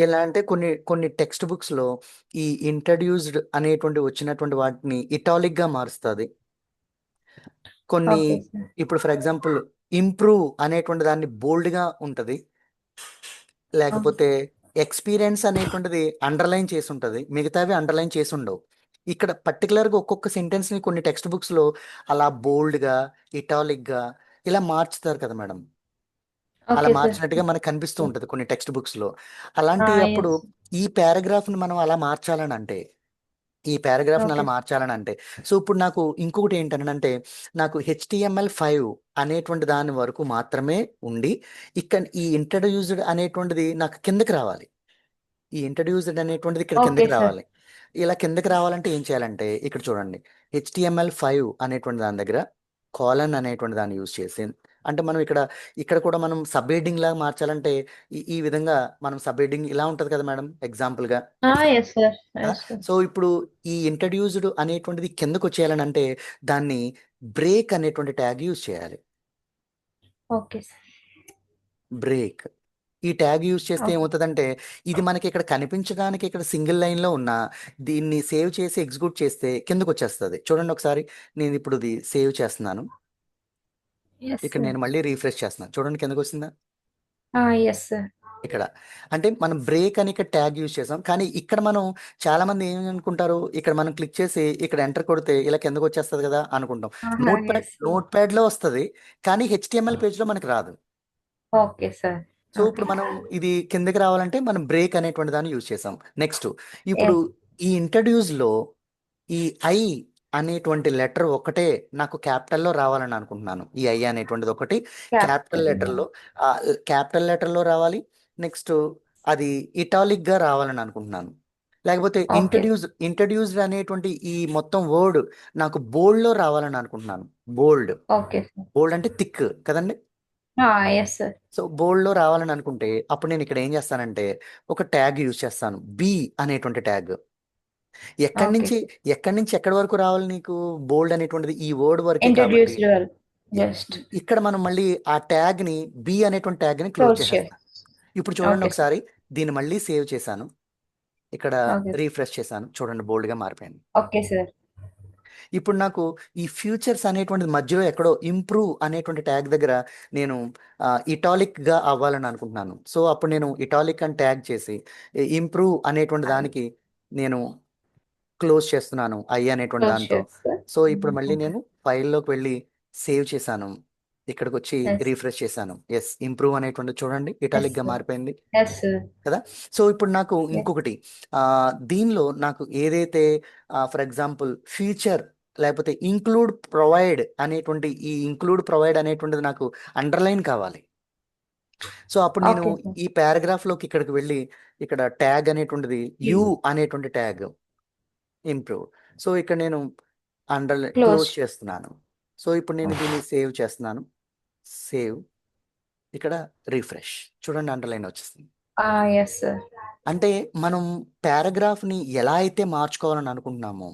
ఎలా అంటే కొన్ని కొన్ని టెక్స్ట్ బుక్స్ లో ఈ ఇంట్రడ్యూస్డ్ అనేటువంటి వచ్చినటువంటి వాటిని ఇటాలిక్ గా మారుస్తుంది. కొన్ని ఓకే సార్. ఇప్పుడు ఫర్ ఎగ్జాంపుల్ ఇంప్రూవ్ అనేటువంటి దాన్ని బోల్డ్ గా ఉంటది. లేకపోతే ఎక్స్పీరియన్స్ అనేటువంటిది అండర్లైన్ చేసి ఉంటుంది, మిగతావి అండర్లైన్ చేసి ఉండవు. ఇక్కడ particular గా ఒక్కొక్క సెంటెన్స్ ని కొన్ని టెక్స్ట్ బుక్స్ లో అలా బోల్డ్ గా, ఇటాలిక్ గా ఇలా మార్చుతారు కదా మేడం. అలా ఓకే సార్. మార్చినట్టుగా మనకు కనిపిస్తూ ఉంటుంది కొన్ని టెక్స్ట్ బుక్స్ లో. అలాంటి అప్పుడు ఎస్. ఈ పారాగ్రాఫ్ ని మనం అలా మార్చాలని అంటే, ఈ పారాగ్రాఫ్ని అలా ఓకే. మార్చాలని అంటే, సో ఇప్పుడు నాకు ఇంకొకటి ఏంటంటే, నాకు HTML5 అనేటువంటి దాని వరకు మాత్రమే ఉండి, ఇక్కడ ఈ ఇంట్రడ్యూస్డ్ అనేటువంటిది నాకు కిందకి రావాలి. ఈ ఇంట్రడ్యూస్డ్ అనేటువంటిది ఇక్కడ ఓకే కిందకి సార్. రావాలి. ఇలా కిందకి రావాలంటే ఏం చేయాలంటే, ఇక్కడ చూడండి, HTML5 అనేటువంటి దాని దగ్గర కాలన్ అనేటువంటి దాన్ని యూజ్ చేసి, అంటే మనం ఇక్కడ ఇక్కడ కూడా మనం సబ్ హెడ్డింగ్ లాగా మార్చాలంటే ఈ విధంగా మనం సబ్ హెడ్డింగ్ ఇలా ఉంటుంది కదా మేడం, ఎగ్జాంపుల్గా ఎస్ సార్. కదా. Yes sir. సో ఇప్పుడు ఈ ఇంట్రడ్యూస్డ్ అనేటువంటిది కిందకు వచ్చేయాలని అంటే దాన్ని బ్రేక్ అనేటువంటి ట్యాగ్ యూజ్ చేయాలి. Okay sir. బ్రేక్, ఈ ట్యాగ్ యూజ్ చేస్తే ఓకే. ఏమవుతుందంటే, ఇది మనకి ఇక్కడ కనిపించడానికి ఇక్కడ సింగిల్ లైన్ లో ఉన్న దీన్ని సేవ్ చేసి ఎగ్జిక్యూట్ చేస్తే కిందకు వచ్చేస్తుంది. చూడండి ఒకసారి, నేను ఇప్పుడు ఇది సేవ్ చేస్తున్నాను. ఎస్ ఇక్కడ సార్. నేను మళ్ళీ రీఫ్రెష్ చేస్తున్నాను, చూడండి కిందకు వచ్చిందా. Yes sir. ఇక్కడ అంటే మనం బ్రేక్ అని ఇక్కడ ట్యాగ్ యూజ్ చేసాం, కానీ ఇక్కడ మనం చాలా మంది ఏం అనుకుంటారు, ఇక్కడ మనం క్లిక్ చేసి ఇక్కడ ఎంటర్ కొడితే ఇలా కిందకు వచ్చేస్తుంది కదా అనుకుంటాం. Yes sir. నోట్ ప్యాడ్ లో వస్తుంది, కానీ HTML పేజ్ లో మనకి రాదు. Okay sir. So okay. ఇప్పుడు మనం ఇది కిందకి రావాలంటే మనం బ్రేక్ అనేటువంటి దాన్ని యూజ్ చేసాం. నెక్స్ట్, ఇప్పుడు ఎస్. ఈ ఇంట్రడ్యూస్ లో ఈ ఐ అనేటువంటి లెటర్ ఒకటే నాకు క్యాపిటల్లో రావాలని అనుకుంటున్నాను. ఈ ఐ అనేటువంటిది ఒకటి క్యాపిటల్ క్యాపిటల్. లెటర్లో, క్యాపిటల్ లెటర్లో రావాలి. నెక్స్ట్ అది ఇటాలిక్ గా రావాలని అనుకుంటున్నాను. లేకపోతే ఓకే. ఇంట్రడ్యూస్డ్ అనేటువంటి ఈ మొత్తం వర్డ్ నాకు బోల్డ్ లో రావాలని అనుకుంటున్నాను. బోల్డ్, ఓకే సార్. బోల్డ్ అంటే థిక్ కదండి. Yes sir. సో బోల్డ్ లో రావాలని అనుకుంటే అప్పుడు నేను ఇక్కడ ఏం చేస్తానంటే ఒక ట్యాగ్ యూజ్ చేస్తాను, బి అనేటువంటి ట్యాగ్. ఎక్కడి ఓకే నుంచి సార్. ఎక్కడి నుంచి ఎక్కడి వరకు రావాలి నీకు బోల్డ్ అనేటువంటిది, ఈ వర్డ్ వరకే కాబట్టి ఇంట్రడ్యూస్డ్ వెల్. ఇ- జస్ట్ ఇక్కడ మనం మళ్ళీ ఆ ట్యాగ్ ని, బి అనేటువంటి ట్యాగ్ ని క్లోజ్ క్లోజ్ చేయాలి. చేసేస్తాం. ఇప్పుడు చూడండి ఓకే సార్. ఒకసారి, దీన్ని మళ్ళీ సేవ్ చేశాను, ఇక్కడ ఓకే. రీఫ్రెష్ చేశాను, చూడండి బోల్డ్ గా మారిపోయింది. Okay sir. ఇప్పుడు నాకు ఈ ఫ్యూచర్స్ అనేటువంటిది మధ్యలో ఎక్కడో ఇంప్రూవ్ అనేటువంటి ట్యాగ్ దగ్గర నేను ఇటాలిక్ గా అవ్వాలని అనుకుంటున్నాను. సో అప్పుడు నేను ఇటాలిక్ అని ట్యాగ్ చేసి ఇంప్రూవ్ అనేటువంటి దానికి నేను క్లోజ్ చేస్తున్నాను ఐ అనేటువంటి క్లోజ్ దాంతో. చేస్తా. సో ఇప్పుడు మళ్ళీ ఓకే. నేను ఫైల్లోకి వెళ్ళి సేవ్ చేశాను, ఇక్కడికి వచ్చి ఎస్. రీఫ్రెష్ చేశాను. ఎస్, ఇంప్రూవ్ అనేటువంటి చూడండి ఎస్ ఇటాలిక్ గా సార్. మారిపోయింది ఎస్ సార్. కదా. సో ఇప్పుడు నాకు ఇంకొకటి, ఆ, దీనిలో నాకు ఏదైతే ఫర్ ఎగ్జాంపుల్ ఫ్యూచర్ లేకపోతే ఇంక్లూడ్ ప్రొవైడ్ అనేటువంటి, ఈ ఇంక్లూడ్ ప్రొవైడ్ అనేటువంటిది నాకు అండర్లైన్ కావాలి. సో అప్పుడు నేను ఓకే సార్. ఈ పారాగ్రాఫ్ లోకి ఇక్కడికి వెళ్ళి ఇక్కడ ట్యాగ్ అనేటువంటిది యు అనేటువంటి ట్యాగ్ ఇంప్రూవ్. సో ఇక్కడ నేను క్లోజ్. క్లోజ్ చేస్తున్నాను. సో ఇప్పుడు నేను దీన్ని సేవ్ చేస్తున్నాను, సేవ్, ఇక్కడ రీఫ్రెష్, చూడండి అండర్లైన్ వచ్చేసింది. Yes sir. అంటే మనం పారాగ్రాఫ్ని ఎలా అయితే మార్చుకోవాలని అనుకుంటున్నామో,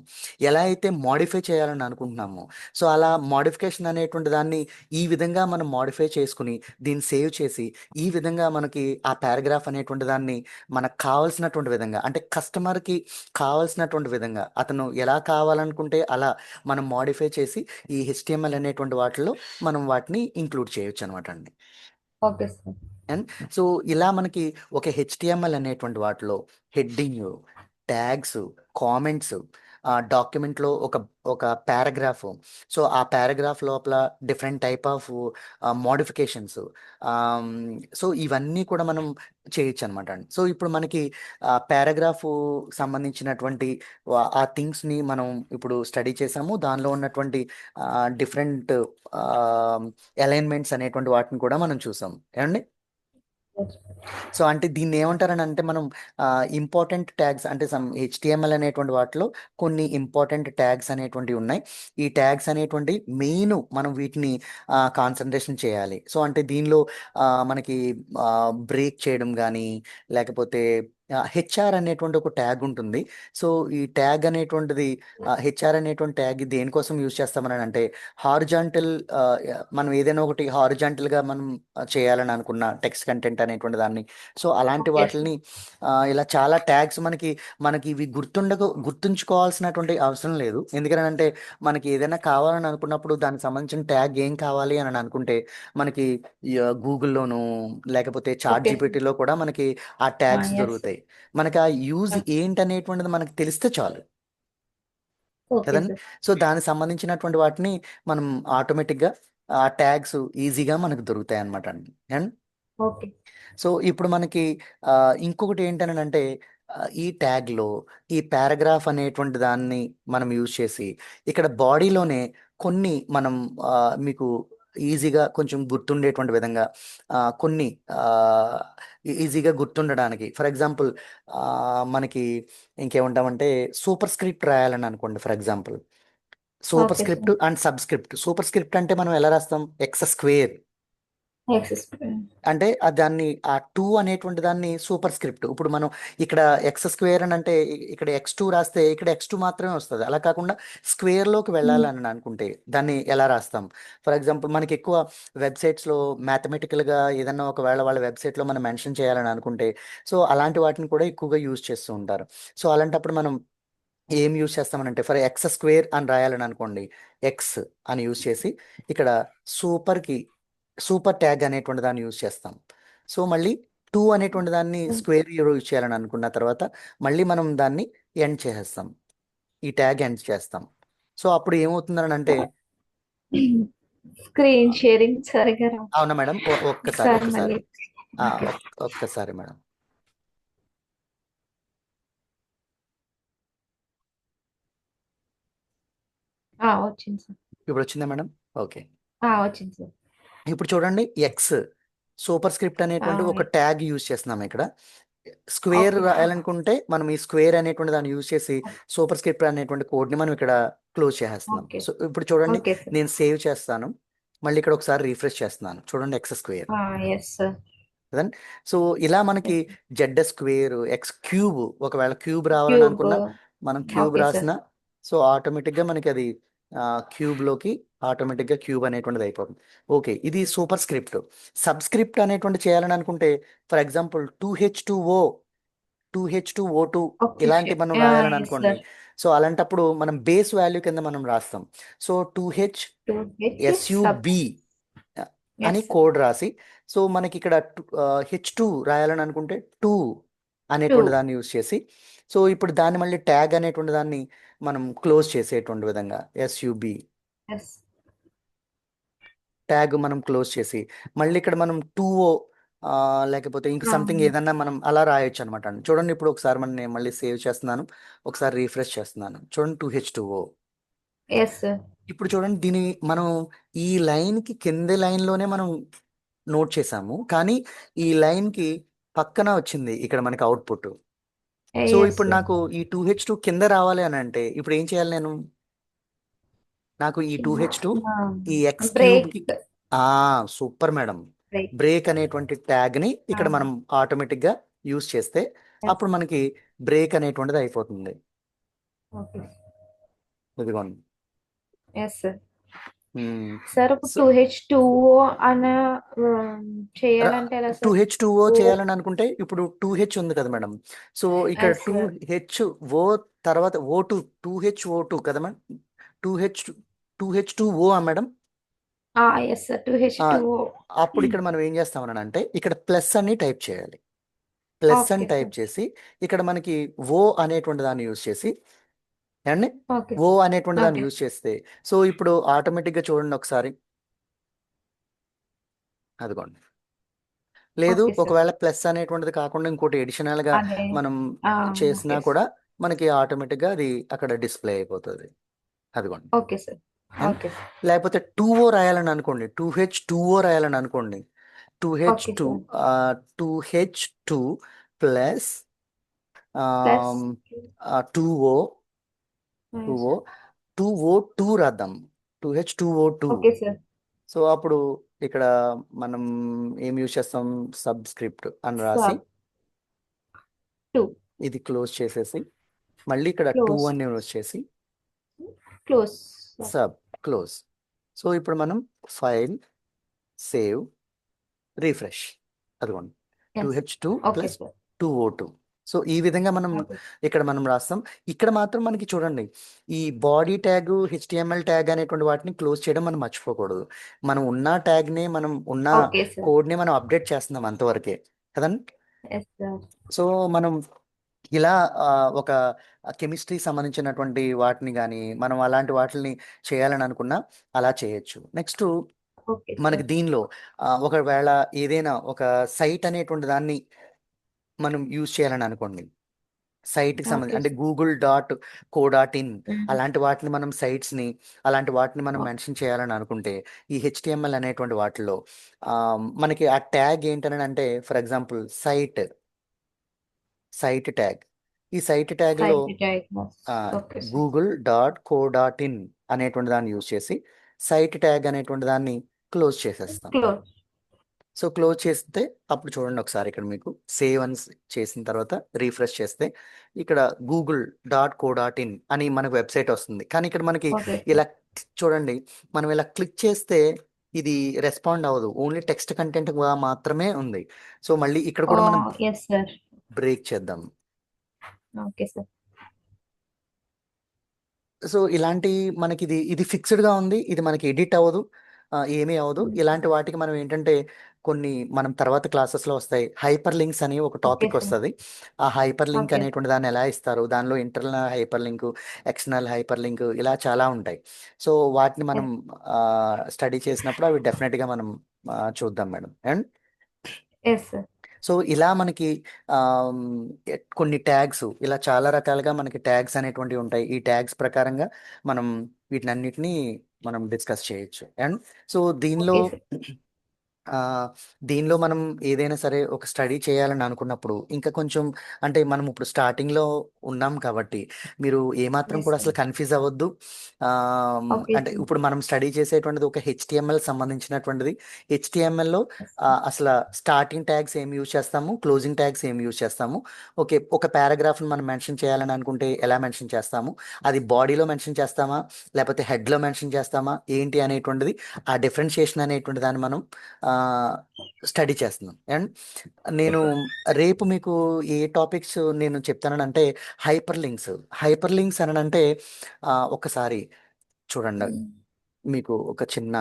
ఎలా అయితే మాడిఫై చేయాలని అనుకుంటున్నామో, సో అలా మోడిఫికేషన్ అనేటువంటి దాన్ని ఈ విధంగా మనం మాడిఫై చేసుకుని దీన్ని సేవ్ చేసి ఈ విధంగా మనకి ఆ పారాగ్రాఫ్ అనేటువంటి దాన్ని మనకు కావాల్సినటువంటి విధంగా, అంటే కస్టమర్కి కావాల్సినటువంటి విధంగా అతను ఎలా కావాలనుకుంటే అలా మనం మాడిఫై చేసి ఈ HTML అనేటువంటి వాటిలో మనం వాటిని ఇంక్లూడ్ చేయొచ్చు అనమాట అండి. Okay sir. అండ్ సో ఇలా మనకి ఒక HTML అనేటువంటి వాటిలో హెడ్డింగ్, ట్యాగ్స్, కామెంట్స్, ఆ డాక్యుమెంట్లో ఒక ఒక పారాగ్రాఫ్, సో ఆ పారాగ్రాఫ్ లోపల different type of modifications, so ఇవన్నీ కూడా మనం చేయొచ్చు అనమాట అండి. సో ఇప్పుడు మనకి పారాగ్రాఫ్ సంబంధించినటువంటి ఆ థింగ్స్ని మనం ఇప్పుడు స్టడీ చేసాము, దానిలో ఉన్నటువంటి డిఫరెంట్ అలైన్మెంట్స్ అనేటువంటి వాటిని కూడా మనం చూసాం ఏమండి. సో అంటే దీన్ని ఏమంటారని అంటే మనం ఇంపార్టెంట్ ట్యాగ్స్ అంటే సమ్ HTML అనేటువంటి వాటిలో కొన్ని ఇంపార్టెంట్ ట్యాగ్స్ అనేటువంటివి ఉన్నాయి. ఈ ట్యాగ్స్ అనేటువంటి మెయిన్ మనం వీటిని కాన్సన్ట్రేషన్ చేయాలి. సో అంటే దీనిలో మనకి బ్రేక్ చేయడం కానీ, లేకపోతే హెచ్ఆర్ అనేటువంటి ఒక ట్యాగ్ ఉంటుంది. సో ఈ ట్యాగ్ అనేటువంటిది హెచ్ఆర్ అనేటువంటి ట్యాగ్ దేనికోసం యూజ్ చేస్తామని అంటే హారిజాంటల్, మనం ఏదైనా ఒకటి హారిజాంటల్గా మనం చేయాలని అనుకున్న టెక్స్ట్ కంటెంట్ అనేటువంటి దాన్ని, సో అలాంటి ఓకే సార్. వాటిని ఇలా చాలా ట్యాగ్స్ మనకి ఇవి గుర్తుంచుకోవాల్సినటువంటి అవసరం లేదు. ఎందుకంటే మనకి ఏదైనా కావాలని అనుకున్నప్పుడు దానికి సంబంధించిన ట్యాగ్ ఏం కావాలి అని అనుకుంటే మనకి గూగుల్లోను లేకపోతే చాట్ ఓకే సార్. జీపీటీలో కూడా మనకి ఆ ట్యాగ్స్ ఎస్ సార్. దొరుకుతాయి. మనకి ఆ యూజ్ ఏంటనేటువంటిది మనకు తెలిస్తే చాలు ఓకే కదండి. సార్. సో దానికి సంబంధించినటువంటి వాటిని మనం ఆటోమేటిక్గా ఆ ట్యాగ్స్ ఈజీగా మనకు దొరుకుతాయి అనమాట అండి. And okay. సో ఇప్పుడు మనకి ఆ, ఇంకొకటి ఏంటనంటే ఈ ట్యాగ్లో ఈ పారాగ్రాఫ్ అనేటువంటి దాన్ని మనం యూజ్ చేసి ఇక్కడ బాడీలోనే కొన్ని మనం ఆ, మీకు ఈజీగా కొంచెం గుర్తుండేటువంటి విధంగా కొన్ని ఈజీగా గుర్తుండడానికి ఫర్ ఎగ్జాంపుల్ మనకి ఇంకేముంటామంటే సూపర్ స్క్రిప్ట్ రాయాలని అనుకోండి. For example super okay script sir. And sub script. Super script అంటే మనం ఎలా రాస్తాం? X square excess. అంటే దాన్ని ఆ టూ అనేటువంటి దాన్ని సూపర్ స్క్రిప్ట్. ఇప్పుడు మనం ఇక్కడ ఎక్స్ స్క్వేర్ అని అంటే ఇక్కడ ఎక్స్2 రాస్తే ఇక్కడ ఎక్స్2 మాత్రమే వస్తుంది. అలా కాకుండా స్క్వేర్లోకి వెళ్ళాలని అనుకుంటే దాన్ని ఎలా రాస్తాం? ఫర్ ఎగ్జాంపుల్ మనకి ఎక్కువ వెబ్సైట్స్లో మ్యాథమెటికల్గా ఏదన్నా ఒకవేళ వాళ్ళ వెబ్సైట్లో మనం మెన్షన్ చేయాలని అనుకుంటే సో అలాంటి వాటిని కూడా ఎక్కువగా యూజ్ చేస్తూ ఉంటారు. సో అలాంటప్పుడు మనం ఏం యూజ్ చేస్తామనంటే ఫర్ ఎక్స్ స్క్వేర్ అని రాయాలని అనుకోండి, ఎక్స్ అని యూజ్ చేసి ఇక్కడ సూపర్కి సూపర్ ట్యాగ్ అనేటువంటి దాన్ని యూజ్ చేస్తాం. సో మళ్ళీ టూ అనేటువంటి దాన్ని స్క్వేర్ యూజ్ చేయాలని అనుకున్న తర్వాత మళ్ళీ మనం దాన్ని ఎండ్ చేసేస్తాం, ఈ ట్యాగ్ ఎండ్ చేస్తాం. సో అప్పుడు ఏమవుతుందని అంటే స్క్రీన్ షేరింగ్ సరిగా రా. అవునా మేడం? ఒక్కసారి ఒకసారి ఒక్కసారి మళ్ళీ. ఆ, ఓకే. ఒక్కసారి మేడం. వచ్చింది సార్. ఇప్పుడు వచ్చిందా మేడం? ఓకే. వచ్చింది సార్. ఇప్పుడు చూడండి, ఎక్స్ సూపర్ స్క్రిప్ట్ అనేటువంటి ఒక ట్యాగ్ యూజ్ చేస్తున్నాం ఇక్కడ. Square okay sir. రాయాలనుకుంటే మనం ఈ స్క్వేర్ అనేటువంటి దాన్ని యూజ్ చేసి సూపర్ స్క్రిప్ట్ అనేటువంటి కోడ్ని మనం ఇక్కడ క్లోజ్ చేసేస్తున్నాం. ఓకే. సో ఇప్పుడు చూడండి, ఓకే సార్. నేను సేవ్ చేస్తాను, మళ్ళీ ఇక్కడ ఒకసారి రీఫ్రెష్ చేస్తున్నాను. చూడండి ఎక్స్ స్క్వేర్ ఎస్ సార్. కదండి. సో ఇలా మనకి yes. Z square X cube, ఒకవేళ క్యూబ్ రావాలని క్యూబ్. అనుకున్నా మనం క్యూబ్ ఓకే సార్. రాసిన సో ఆటోమేటిక్గా మనకి అది క్యూబ్లోకి ఆటోమేటిక్గా క్యూబ్ అనేటువంటిది అయిపోతుంది. ఓకే, ఇది సూపర్ స్క్రిప్ట్. సబ్ స్క్రిప్ట్ అనేటువంటి చేయాలని అనుకుంటే for example 2H2O 2H2O2 okay ఇలాంటి సార్. మనం రాయాలని ఎస్ అనుకోండి. సార్. సో అలాంటప్పుడు మనం బేస్ వాల్యూ కింద మనం రాస్తాం. So 2H 2H sub. SUB అని ఎస్ సార్. కోడ్ రాసి సో మనకి ఇక్కడ H2 రాయాలని అనుకుంటే 2 2. అనేటువంటి దాన్ని యూజ్ చేసి సో ఇప్పుడు దాన్ని మళ్ళీ ట్యాగ్ అనేటువంటి దాన్ని మనం క్లోజ్ చేసేటువంటి విధంగా SUB ఎస్. ట్యాగ్ మనం క్లోజ్ చేసి మళ్ళీ ఇక్కడ మనం 2O లేకపోతే ఇంక సంథింగ్ ఏదన్నా మనం అలా రాయొచ్చు అనమాట. చూడండి ఇప్పుడు ఒకసారి నేను మళ్ళీ సేవ్ చేస్తున్నాను, ఒకసారి రీఫ్రెష్ చేస్తున్నాను. చూడండి 2H2O. Yes sir. ఇప్పుడు చూడండి దీని మనం ఈ లైన్కి కింద లైన్లోనే మనం నోట్ చేసాము, కానీ ఈ లైన్కి పక్కన వచ్చింది ఇక్కడ మనకి అవుట్పుట్. సో ఎస్ ఇప్పుడు సార్. నాకు ఈ 2H2 కింద రావాలి అని అంటే ఇప్పుడు ఏం చేయాలి నేను? నాకు ఈ 2H2 ఈ ఎక్స్ బ్రేక్. క్యూబ్కి సూపర్ మేడం. బ్రేక్. బ్రేక్ అనేటువంటి ట్యాగ్ని ఇక్కడ మనం ఆటోమేటిక్గా యూజ్ చేస్తే అప్పుడు మనకి బ్రేక్ అనేటువంటిది అయిపోతుంది. ఓకే. ఇదిగోండి. Yes sir. మ్మ్. సార్ ఇప్పుడు సో 2H2O అన చేయాలంటే ఎలా సార్? 2H2O ఓ. చేయాలని అనుకుంటే ఇప్పుడు 2H ఉంది కదా మేడం. సో ఇక్కడ ఎస్ సార్. 2HO తర్వాత O2 2HO2 కదా madam. 2H 2H2O madam. Yes sir. 2H2O. అప్పుడు ఇక్కడ మనం ఏం చేస్తామని అంటే ఇక్కడ ప్లస్ అని టైప్ చేయాలి. ప్లస్ అని ఓకే టైప్ సార్. చేసి ఇక్కడ మనకి ఓ అనేటువంటి దాన్ని యూజ్ చేసి అండి ఓకే ఓ సార్. అనేటువంటి దాన్ని ఓకే. యూజ్ చేస్తే సో ఇప్పుడు ఆటోమేటిక్గా చూడండి ఒకసారి, అదిగోండి. లేదు ఓకే సార్. ఒకవేళ ప్లస్ అనేటువంటిది కాకుండా ఇంకోటి అడిషనల్గా అదే. మనం చేసినా ఓకే కూడా మనకి ఆటోమేటిక్గా అది అక్కడ డిస్ప్లే అయిపోతుంది. అదిగోండి. Okay sir. And okay sir. లేకపోతే 2O రాయాలని అనుకోండి, 2H2O రాయాలని అనుకోండి. Okay 2H2 sir. 2H2 plus plus 2O 2O 2O2 రాద్దాం. 2H2O2. Okay sir. సో అప్పుడు ఇక్కడ మనం ఏం యూజ్ చేస్తాం? సబ్స్క్రిప్ట్ అని రాసి సబ్. టూ ఇది క్లోజ్ చేసేసి మళ్ళీ ఇక్కడ 2 క్లోజ్ అని వచ్చేసి క్లోజ్ సబ్ క్లోజ్. సో ఇప్పుడు మనం ఫైల్ సేవ్ రీఫ్రెష్ అదిగోండి yes 2H2 okay plus sir 2O2. So ఈ విధంగా మనం ఓకే ఇక్కడ మనం రాస్తాం. ఇక్కడ మాత్రం మనకి చూడండి ఈ బాడీ ట్యాగ్ HTML ట్యాగ్ అనేటువంటి వాటిని క్లోజ్ చేయడం మనం మర్చిపోకూడదు. మనం ఉన్న ట్యాగ్ని మనం ఉన్న ఓకే సార్ కోడ్ని మనం అప్డేట్ చేస్తున్నాం అంతవరకే కదండి. ఎస్ సార్ సో మనం ఇలా ఒక కెమిస్ట్రీ సంబంధించినటువంటి వాటిని కానీ మనం అలాంటి వాటిని చేయాలని అనుకున్నా అలా చేయొచ్చు. నెక్స్ట్ ఓకే మనకి సార్ దీనిలో ఒకవేళ ఏదైనా ఒక సైట్ అనేటువంటి దాన్ని మనం యూజ్ చేయాలని అనుకోండి. సైట్కి సంబంధించి ఓకే అంటే google.co.in అలాంటి వాటిని మనం సైట్స్ని అలాంటి వాటిని మనం మెన్షన్ చేయాలని అనుకుంటే ఈ HTML అనేటువంటి వాటిలో మనకి ఆ ట్యాగ్ ఏంటని అంటే ఫర్ ఎగ్జాంపుల్ సైట్ ట్యాగ్. ఈ సైట్ ట్యాగ్లో site diagnose okay sir google.co.in అనేటువంటి దాన్ని యూజ్ చేసి సైట్ ట్యాగ్ అనేటువంటి దాన్ని క్లోజ్ చేసేస్తాం. క్లోజ్ సో క్లోజ్ చేస్తే అప్పుడు చూడండి ఒకసారి ఇక్కడ మీకు సేవ్ అని చేసిన తర్వాత రీఫ్రెష్ చేస్తే ఇక్కడ google.co.in అని మనకు వెబ్సైట్ వస్తుంది. కానీ ఇక్కడ మనకి ఓకే ఇలా చూడండి మనం ఇలా క్లిక్ చేస్తే ఇది రెస్పాండ్ అవ్వదు, ఓన్లీ టెక్స్ట్ కంటెంట్ మాత్రమే ఉంది. సో మళ్ళీ ఇక్కడ కూడా మనం ఎస్ సార్ బ్రేక్ చేద్దాం. ఓకే సార్ సో ఇలాంటి మనకి ఇది ఫిక్స్డ్గా ఉంది, ఇది మనకి ఎడిట్ అవ్వదు, ఏమీ అవ్వదు. ఇలాంటి వాటికి మనం ఏంటంటే కొన్ని మనం తర్వాత క్లాసెస్లో వస్తాయి హైపర్ లింక్స్ అని ఒక ఓకే టాపిక్ సార్ వస్తుంది. ఆ హైపర్ లింక్ ఓకే అనేటువంటి దాన్ని ఎలా ఇస్తారు, దానిలో internal hyper link external hyper link ఇలా చాలా ఉంటాయి. సో వాటిని మనం స్టడీ చేసినప్పుడు అవి డెఫినెట్గా మనం చూద్దాం madam. And yes sir so ఇలా మనకి కొన్ని ట్యాగ్స్ ఇలా చాలా రకాలుగా మనకి ట్యాగ్స్ అనేటువంటివి ఉంటాయి. ఈ ట్యాగ్స్ ప్రకారంగా మనం వీటినన్నిటిని మనం డిస్కస్ చేయొచ్చు. అండ్ సో దీనిలో ఓకే సార్ ఆ, దీనిలో మనం ఏదైనా సరే ఒక స్టడీ చేయాలని అనుకున్నప్పుడు ఇంకా కొంచెం అంటే మనం ఇప్పుడు స్టార్టింగ్లో ఉన్నాం కాబట్టి మీరు ఏమాత్రం ఎస్ కూడా సార్ అసలు కన్ఫ్యూజ్ అవ్వద్దు. ఓకే అంటే సార్ ఇప్పుడు మనం స్టడీ చేసేటువంటిది ఒక HTML సంబంధించినటువంటిది. HTML లో ఎస్ సార్ అసలు స్టార్టింగ్ ట్యాగ్స్ ఏం యూజ్ చేస్తాము, క్లోజింగ్ ట్యాగ్స్ ఏం యూజ్ చేస్తాము, ఓకే ఒక పారాగ్రాఫ్ని మనం మెన్షన్ చేయాలని అనుకుంటే ఎలా మెన్షన్ చేస్తాము, అది బాడీలో మెన్షన్ చేస్తామా లేకపోతే హెడ్లో మెన్షన్ చేస్తామా ఏంటి అనేటువంటిది ఆ డిఫరెన్షియేషన్ అనేటువంటి దాన్ని మనం స్టడీ చేస్తున్నాం. అండ్ నేను రేపు మీకు ఏ టాపిక్స్ నేను చెప్తానంటే హైపర్ లింక్స్ అని అంటే ఒకసారి చూడండి మీకు ఒక చిన్న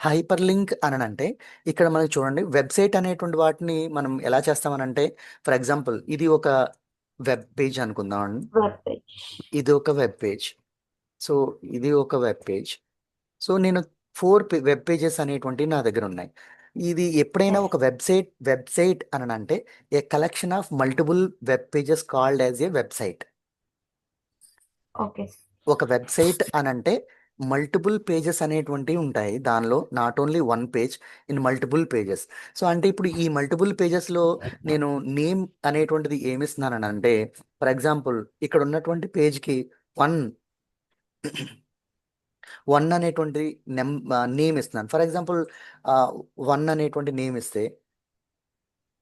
హైపర్ లింక్ అని అంటే ఇక్కడ మనకి చూడండి వెబ్సైట్ అనేటువంటి వాటిని మనం ఎలా చేస్తామనంటే ఫర్ ఎగ్జాంపుల్ ఇది ఒక వెబ్ పేజ్ అనుకుందాం అండి. వెబ్ పేజ్ ఇది ఒక వెబ్ పేజ్. సో ఇది ఒక వెబ్ పేజ్. సో నేను 4 వెబ్ పేజెస్ అనేటువంటివి నా దగ్గర ఉన్నాయి. ఇది ఎప్పుడైనా ఎస్ ఒక వెబ్సైట్ అని అంటే a collection of multiple web pages called as a website. Okay ఒక వెబ్సైట్ అని అంటే మల్టిపుల్ పేజెస్ అనేటువంటివి ఉంటాయి, దానిలో not only one page in multiple pages. So అంటే ఇప్పుడు ఈ మల్టిపుల్ పేజెస్లో నేను నేమ్ అనేటువంటిది ఏమిస్తున్నాను అంటే ఫర్ ఎగ్జాంపుల్ ఇక్కడ ఉన్నటువంటి పేజ్కి వన్ వన్ అనేటువంటి నేమ్ ఇస్తున్నాను. ఫర్ ఎగ్జాంపుల్ వన్ అనేటువంటి నేమ్ ఇస్తే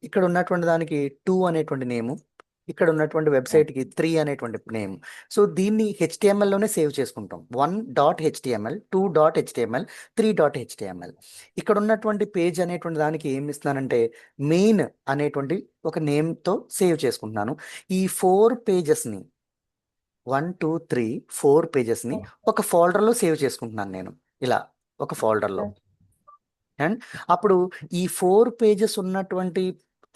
ఇక్కడ ఉన్నటువంటి దానికి 2 అనేటువంటి నేము, ఇక్కడ ఉన్నటువంటి వెబ్సైట్కి 3 అనేటువంటి నేమ్. సో దీన్ని HTML లోనే సేవ్ చేసుకుంటాం. 1.html 2.html 3.html. ఇక్కడ ఉన్నటువంటి పేజ్ అనేటువంటి దానికి ఏం ఇస్తున్నానంటే మెయిన్ అనేటువంటి ఒక నేమ్తో సేవ్ చేసుకుంటున్నాను. ఈ 4 పేజెస్ని 4 పేజెస్ని ఒక ఫోల్డర్లో సేవ్ చేసుకుంటున్నాను నేను ఇలా ఒక ఫోల్డర్లో. అండ్ అప్పుడు ఈ 4 పేజెస్ ఉన్నటువంటి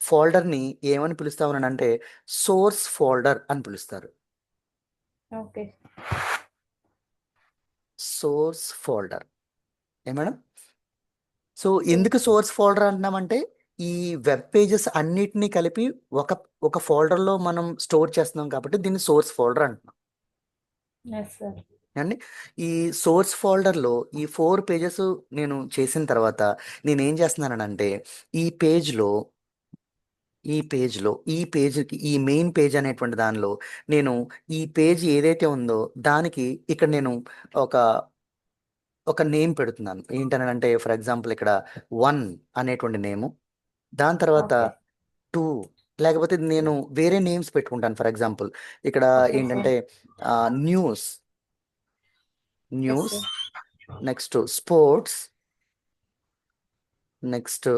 ఫోల్డర్ని ఏమని పిలుస్తామని అంటే సోర్స్ ఫోల్డర్ అని పిలుస్తారు. ఓకే సోర్స్ ఫోల్డర్ ఏ మేడం. సో ఎందుకు సోర్స్ ఫోల్డర్ అంటున్నామంటే ఈ వెబ్ పేజెస్ అన్నిటినీ కలిపి ఒక ఒక ఫోల్డర్లో మనం స్టోర్ చేస్తున్నాం కాబట్టి దీన్ని సోర్స్ ఫోల్డర్ అంటున్నాం ఎస్ సార్ అండి. ఈ సోర్స్ ఫోల్డర్లో ఈ 4 పేజెస్ నేను చేసిన తర్వాత నేను ఏం చేస్తున్నానంటే ఈ పేజ్లో ఈ పేజ్కి ఈ మెయిన్ పేజ్ అనేటువంటి దానిలో నేను ఈ పేజ్ ఏదైతే ఉందో దానికి ఇక్కడ నేను ఒక ఒక నేమ్ పెడుతున్నాను. ఏంటనంటే ఫర్ ఎగ్జాంపుల్ ఇక్కడ 1 అనేటువంటి నేము, దాని తర్వాత ఓకే. టూ, లేకపోతే నేను వేరే నేమ్స్ పెట్టుకుంటాను. ఫర్ ఎగ్జాంపుల్ ఇక్కడ ఓకే సార్. ఏంటంటే news, yes news, sir. Next sports, next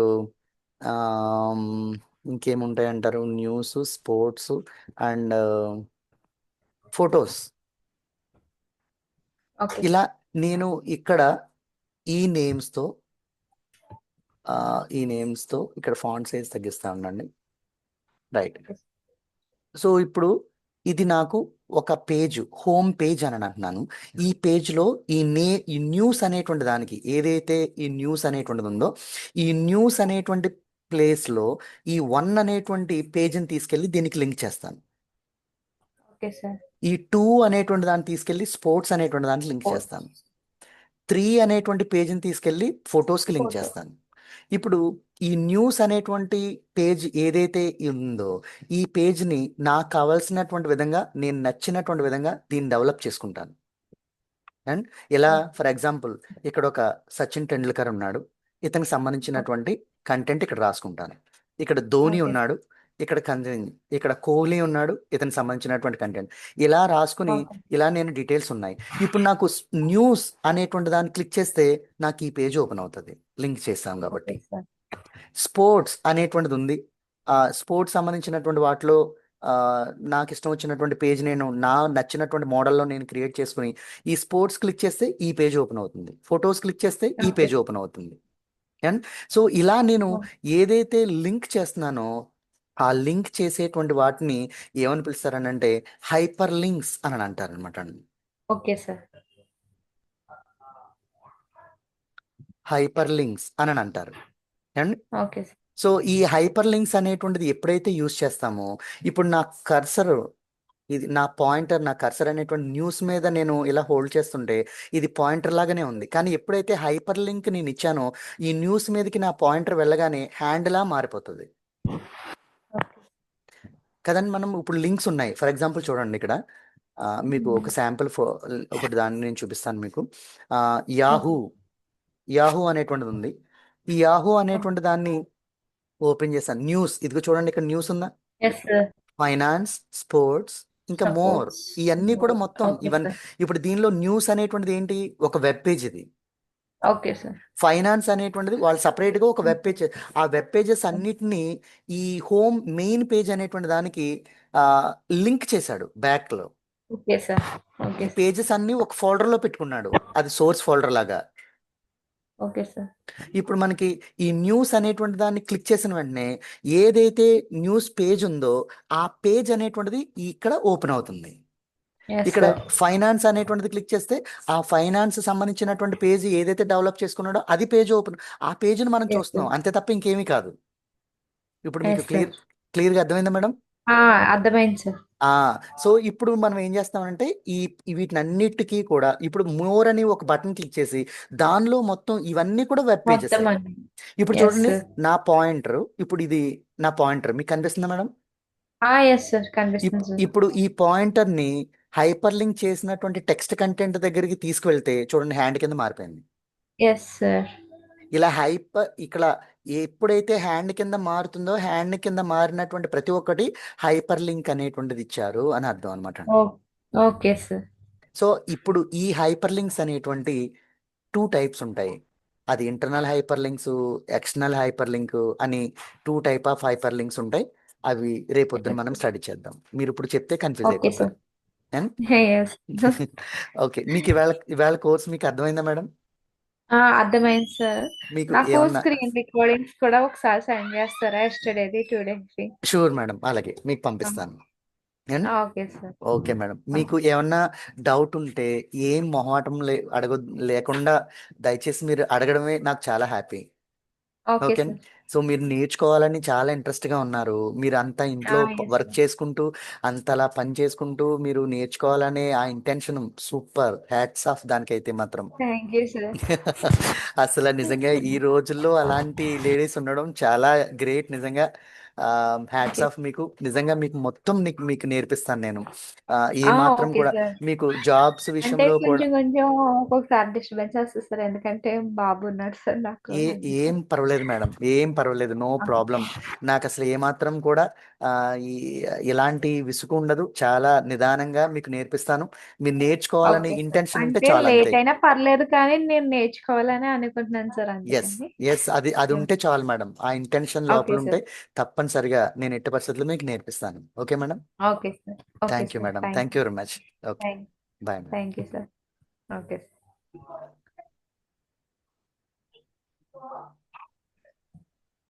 ఇంకేముంటాయి అంటారు, news, sports and photos. Okay. ఇలా నేను ఇక్కడ ఈ నేమ్స్తో ఇక్కడ ఫాంట్ సైజ్ తగ్గిస్తా ఉండండి. రైట్. ఓకే. సో ఇప్పుడు ఇది నాకు ఒక పేజ్, హోమ్ పేజ్ అని అంటున్నాను. ఈ పేజ్లో ఈ న్యూస్ అనేటువంటి దానికి, ఏదైతే ఈ న్యూస్ అనేటువంటిది ఉందో, ఈ న్యూస్ అనేటువంటి ప్లేస్లో ఈ 1 అనేటువంటి పేజ్ని తీసుకెళ్ళి దీనికి లింక్ చేస్తాను. Okay sir. ఈ 2 అనేటువంటి దాన్ని తీసుకెళ్ళి స్పోర్ట్స్ అనేటువంటి దానికి లింక్ చేస్తాను. 3 అనేటువంటి పేజ్ని తీసుకెళ్ళి ఫొటోస్కి లింక్ ఫోటో. చేస్తాను. ఇప్పుడు ఈ న్యూస్ అనేటువంటి పేజ్ ఏదైతే ఉందో, ఈ పేజ్ని నాకు కావాల్సినటువంటి విధంగా, నేను నచ్చినటువంటి విధంగా దీన్ని డెవలప్ చేసుకుంటాను. అండ్ ఇలా ఫర్ ఎగ్జాంపుల్ ఇక్కడ ఒక సచిన్ టెండూల్కర్ ఉన్నాడు, ఇతనికి సంబంధించినటువంటి కంటెంట్ ఇక్కడ రాసుకుంటాను. ఇక్కడ ధోని ఓకే. ఉన్నాడు, ఇక్కడ కోహ్లీ ఉన్నాడు, ఇతనికి సంబంధించినటువంటి కంటెంట్ ఇలా రాసుకుని, ఓకే. ఇలా నేను డీటెయిల్స్ ఉన్నాయి. ఇప్పుడు నాకు న్యూస్ అనేటువంటి దాన్ని క్లిక్ చేస్తే నాకు ఈ పేజ్ ఓపెన్ అవుతుంది, లింక్ చేస్తాం ఓకే కాబట్టి. సార్. స్పోర్ట్స్ అనేటువంటిది ఉంది. ఆ స్పోర్ట్స్ సంబంధించినటువంటి వాటిలో ఆ, నాకు ఇష్టం వచ్చినటువంటి పేజ్ నేను నా నచ్చినటువంటి మోడల్లో నేను క్రియేట్ చేసుకుని ఈ స్పోర్ట్స్ క్లిక్ చేస్తే ఈ పేజ్ ఓపెన్ అవుతుంది, ఫొటోస్ క్లిక్ చేస్తే ఈ ఓకే. పేజ్ ఓపెన్ అవుతుంది. అండ్ సో ఇలా నేను ఏదైతే లింక్ చేస్తున్నానో ఆ లింక్ చేసేటువంటి వాటిని ఏమని పిలుస్తారనంటే హైపర్ లింక్స్ అని అంటారు అనమాట. Okay sir. హైపర్ లింక్స్ అని అంటారు. And okay sir. సో ఈ హైపర్ లింక్స్ అనేటువంటిది ఎప్పుడైతే యూజ్ చేస్తామో, ఇప్పుడు నా కర్సర్, ఇది నా కర్సర్ అనేటువంటి న్యూస్ మీద నేను ఇలా హోల్డ్ చేస్తుంటే ఇది పాయింటర్ లాగానే ఉంది. కానీ ఎప్పుడైతే హైపర్ లింక్ నేను ఇచ్చానో ఈ న్యూస్ మీదకి నా పాయింటర్ వెళ్ళగానే హ్యాండ్లా మారిపోతుంది ఓకే. కదండి. మనం ఇప్పుడు లింక్స్ ఉన్నాయి. ఫర్ ఎగ్జాంపుల్ చూడండి ఇక్కడ మీకు ఒక శాంపుల్ ఒకటి దాన్ని నేను చూపిస్తాను మీకు. యాహూ, యాహూ అనేటువంటిది ఉంది. ఈ యాహూ అనేటువంటి దాన్ని ఓపెన్ చేశాను. న్యూస్, ఇదిగో చూడండి ఇక్కడ న్యూస్ ఉందా, ఎస్ సార్. ఫైనాన్స్, స్పోర్ట్స్, ఇంకా మోర్, సపోర్ట్స్. ఇవన్నీ కూడా మొత్తం ఓకే ఇవన్నీ. సార్. ఇప్పుడు దీనిలో న్యూస్ అనేటువంటిది ఏంటి, ఒక వెబ్ పేజ్ ఇది. Okay sir. ఫైనాన్స్ అనేటువంటిది వాళ్ళు సపరేట్గా ఒక వెబ్ పేజ్. ఆ వెబ్ పేజెస్ అన్నిటినీ ఈ హోమ్ మెయిన్ పేజ్ అనేటువంటి దానికి లింక్ చేశాడు బ్యాక్లో. Okay sir. ఓకే ఈ సార్. పేజెస్ అన్ని ఒక ఫోల్డర్లో పెట్టుకున్నాడు, అది సోర్స్ ఫోల్డర్ లాగా. Okay sir. ఇప్పుడు మనకి ఈ న్యూస్ అనేటువంటి దాన్ని క్లిక్ చేసిన వెంటనే ఏదైతే న్యూస్ పేజ్ ఉందో ఆ పేజ్ అనేటువంటిది ఇక్కడ ఓపెన్ అవుతుంది. ఎస్ ఇక్కడ సార్. ఫైనాన్స్ అనేటువంటిది క్లిక్ చేస్తే ఆ ఫైనాన్స్ సంబంధించినటువంటి పేజ్ ఏదైతే డెవలప్ చేసుకున్నాడో అది పేజ్ ఓపెన్, ఆ పేజ్ని మనం ఎస్ చూస్తున్నాం, సార్. అంతే తప్ప ఇంకేమీ కాదు. ఇప్పుడు మీకు ఎస్ సార్. క్లియర్గా అర్థమైందా మేడం? అర్థమైంది సార్. ఆ సో ఇప్పుడు మనం ఏం చేస్తామంటే వీటినన్నిటికీ కూడా ఇప్పుడు మోర్ అని ఒక బటన్ క్లిక్ చేసి దానిలో మొత్తం ఇవన్నీ కూడా వెబ్ పేజెస్. మొత్తం అండి. ఇప్పుడు ఎస్ చూడండి సార్. నా పాయింటర్, ఇప్పుడు ఇది నా పాయింటర్ మీకు కనిపిస్తుందా మేడం? ఎస్ సార్, కనిపిస్తుంది సార్. ఇప్పుడు ఈ పాయింటర్ ని హైపర్ లింక్ చేసినటువంటి టెక్స్ట్ కంటెంట్ దగ్గరికి తీసుకువెళ్తే చూడండి హ్యాండ్ కింద మారిపోయింది. Yes sir. ఇలా ఇక్కడ ఎప్పుడైతే హ్యాండ్ కింద మారుతుందో హ్యాండ్ కింద మారినటువంటి ప్రతి ఒక్కటి హైపర్ లింక్ అనేటువంటిది ఇచ్చారు అని అర్థం అనమాట. Okay sir. సో ఇప్పుడు ఈ హైపర్ లింక్స్ అనేటువంటి 2 టైప్స్ ఉంటాయి. అది internal hyper links, external hyper link అని 2 టైప్ ఆఫ్ హైపర్ లింక్స్ ఉంటాయి. అవి రేపొద్దున మనం స్టడీ చేద్దాం. మీరు ఇప్పుడు చెప్తే కన్ఫ్యూజ్ ఓకే సార్. అయిపోతారు. ఎస్. ఓకే, మీకు ఇవాళ కోర్స్ మీకు అర్థమైందా మేడం? అర్థమైంది సార్. మీకు నాకు ఏమన్నా? స్క్రీన్ రికార్డింగ్స్ కూడా ఒకసారి సెండ్ చేస్తారా, ఎస్టర్డేది టుడేది? షూర్ మేడం, అలాగే మీకు పంపిస్తాను. Okay sir. ఓకే మేడం, మీకు ఏమన్నా డౌట్ ఉంటే ఏం మొహమాటం లేకుండా దయచేసి మీరు అడగడమే నాకు చాలా happy. Okay okay. Sir. So మీరు నేర్చుకోవాలని చాలా ఇంట్రెస్ట్గా ఉన్నారు. మీరు అంతా ఇంట్లో ఎస్ వర్క్ చేసుకుంటూ అంతలా పని చేసుకుంటూ మీరు నేర్చుకోవాలనే ఆ ఇంటెన్షన్ సూపర్, హ్యాట్స్ ఆఫ్ దానికైతే మాత్రం. Thank you sir. అసలు నిజంగా ఈ రోజుల్లో అలాంటి లేడీస్ ఉండడం చాలా గ్రేట్ నిజంగా. Hats okay. ఆఫ్ మీకు. నిజంగా మీకు మొత్తం మీకు నేర్పిస్తాను నేను. ఏ ఆ! మాత్రం ఓకే కూడా సార్. మీకు జాబ్స్ అంటే విషయంలో కూడా కొంచెం కొంచెం ఒక్కొక్కసారి డిస్టర్బెన్స్ వస్తది సార్. ఎందుకంటే బాబు ఉన్నాడు సార్ నాకు ఏ ఏం అందుకని. పర్వాలేదు మేడం, ఏం పర్వాలేదు, నో ఓకే. ప్రాబ్లం. నాకు అసలు ఏమాత్రం కూడా ఆ, ఈ ఇలాంటి విసుగు ఉండదు. చాలా నిదానంగా మీకు నేర్పిస్తాను. మీరు నేర్చుకోవాలని ఓకే సార్. ఇంటెన్షన్ ఉంటే అంటే చాలు, అంతే. లేట్ అయినా పర్లేదు కానీ నేను నేర్చుకోవాలని అనుకుంటున్నాను సార్ ఎస్, అందుకని. ఎస్, అది అది హ్మ్. ఉంటే చాలు మేడం. ఆ ఇంటెన్షన్ ఓకే లోపల ఉంటే సార్. తప్పనిసరిగా నేను ఎట్టి పరిస్థితుల్లో మీకు నేర్పిస్తాను. Okay madam. Okay sir. Okay thank you sir. Madam, thank thank you. You very much. Okay. Thank bye madam. Thank you sir. Okay.